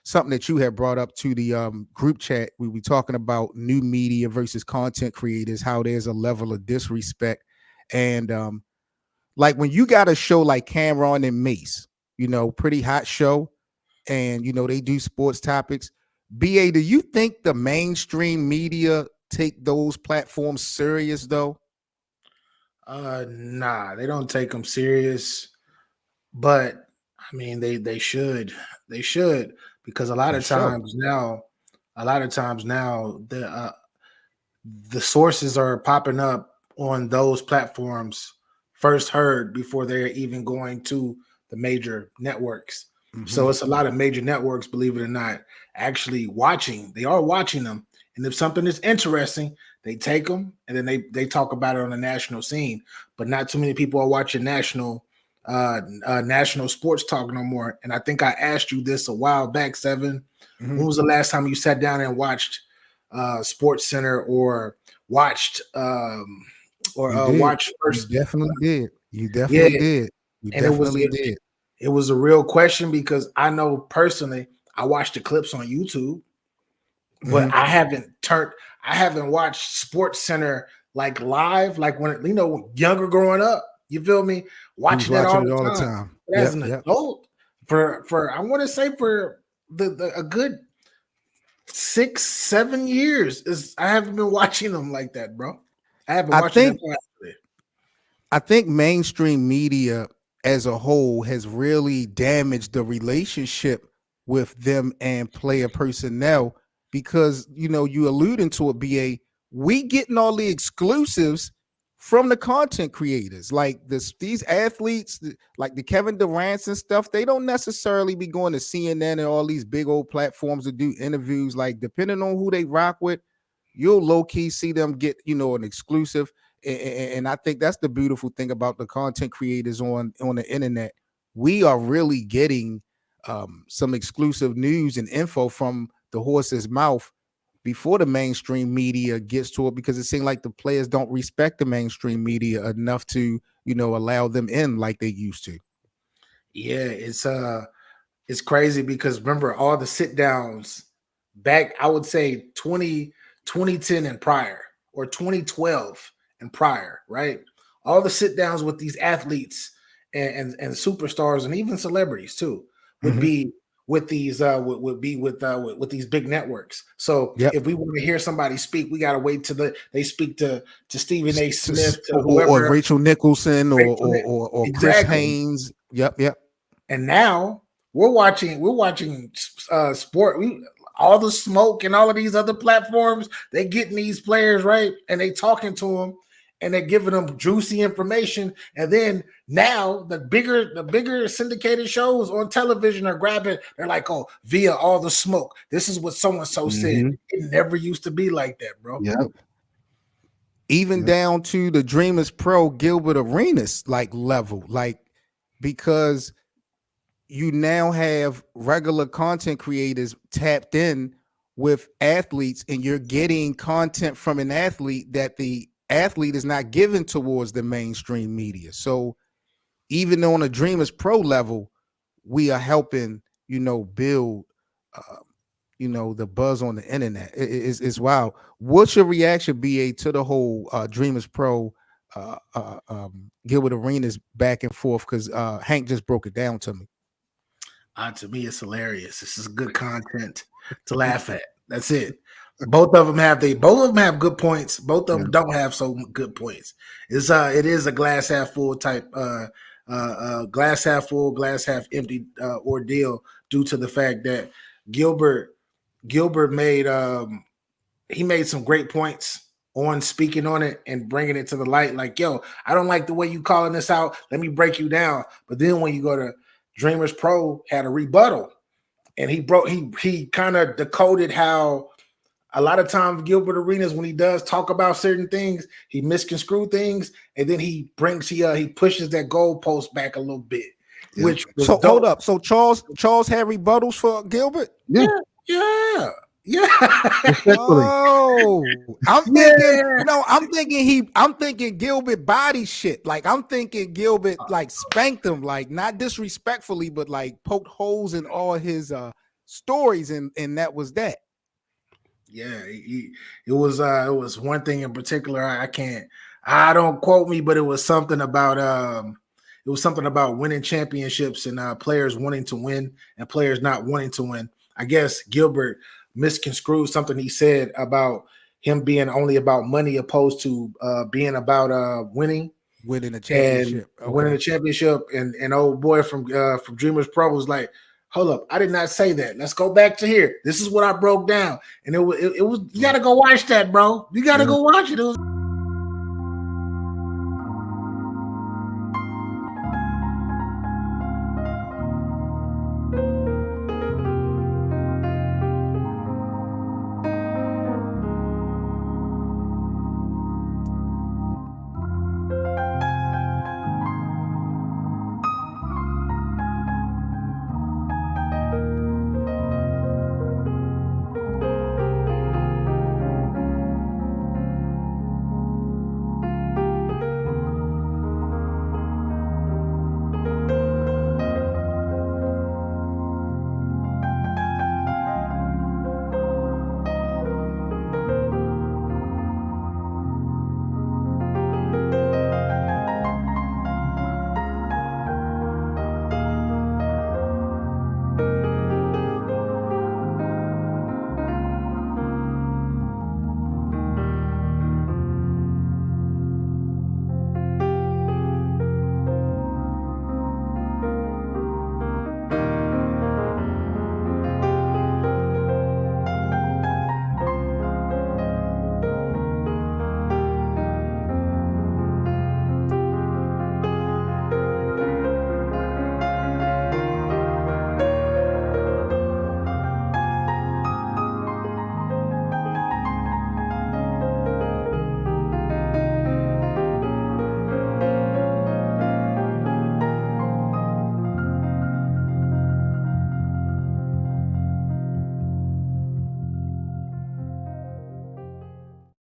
something that you had brought up to the group chat. We were talking about new media versus content creators, how there's a level of disrespect. And like when you got a show like Cameron and Mace, pretty hot show, and they do sports topics. BA, do you think the mainstream media take those platforms serious though? Nah, they don't take them serious, but I mean they should because For sure. a lot of times now the sources are popping up on those platforms first heard before they're even going to the major networks. Hmm. So it's a lot of major networks, believe it or not, actually watching. They are watching them, and if something is interesting, they take them and then they talk about it on the national scene. But not too many people are watching national sports talk no more. And I think I asked you this a while back, Seven. Hmm. When was the last time you sat down and watched Sports Center or watched You did. watched You first? definitely did. You Yeah, definitely did. You and it was definitely did. it was a real question because I know personally I watched the clips on YouTube, but Hmm. I haven't watched Sports Center like live, like when younger growing up. You feel me? You was Watching it all watching it the all the time. time. But as Yep, an yep. adult, for I want to say for the a good 6-7 years is I haven't been watching them like that, bro. I haven't I watched it that think fast. I think mainstream media as a whole has really damaged the relationship with them and player personnel because you alluding to it, BA. We getting all the exclusives from the content creators, like these athletes, like the Kevin Durant's and stuff. They don't necessarily be going to CNN and all these big old platforms to do interviews. Like depending on who they rock with, you'll low key see them get an exclusive. And I think that's the beautiful thing about the content creators on the internet. We are really getting some exclusive news and info from the horse's mouth before the mainstream media gets to it, because it seems like the players don't respect the mainstream media enough to allow them in like they used to. Yeah, it's crazy because remember all the sit downs back, I would say 2010 and prior, or 2012 and prior, right? All the sit downs with these athletes and superstars and even celebrities too would Mhm. be with these would be with these big networks. So Yep. if we want to hear somebody speak, we got to wait till they speak to Stephen A. Smith, to Or whoever. Rachel Nicholson Rachel Nick. or Chris Exactly. Haynes. Yep, yep. And now we're watching sport. All the smoke and all of these other platforms. They getting these players right, and they talking to them, and they're giving them juicy information. And then now the bigger syndicated shows on television are grabbing. They're like, oh, via all the smoke. This is what so and so said. Hmm. It never used to be like that, bro. Yep. Even Yep. down to the Dreamerspro Gilbert Arenas like level, like because you now have regular content creators tapped in with athletes, and you're getting content from an athlete that the athlete is not given towards the mainstream media. So even on a Dreamers Pro level, we are helping build uh, the buzz on the internet. It's wild. What's your reaction, BA, to the whole Dreamers Pro Gilbert Arenas back and forth? Because Hank just broke it down to me. To me, it's hilarious. This is good content to laugh at. That's it. Both of them have good points. Both of Yeah. them don't have so good points. It is a glass half full type glass half full, glass half empty ordeal due to the fact that Gilbert Gilbert made some great points on speaking on it and bringing it to the light. Like, yo, I don't like the way you calling this out. Let me break you down. But then when you go to Dreamers Pro, had a rebuttal, and he kind of decoded how a lot of times Gilbert Arenas, when he does talk about certain things, he misconstrue things, and then he pushes that goalpost back a little bit, Yep. which was So hold dope. up. So Charles had rebuttals for Gilbert. Yeah. Yeah, yeah, yeah, Respectfully. Oh, I'm thinking, yeah. I'm thinking Gilbert body shit. Like I'm thinking Gilbert like spanked him, like not disrespectfully, but like poked holes in all his stories, and that was that. Yeah, it was one thing in particular. I don't quote me, but it was something about winning championships and players wanting to win and players not wanting to win. I guess Gilbert misconstrued something he said about him being only about money opposed to being about winning Winning a and championship. winning Okay. the championship. And old boy from Dreamerspro was like, "Hold up, I did not say that. Let's go back to here. This is what I broke down." And it was you got to go watch that, bro. You got to Yeah. go watch it. It was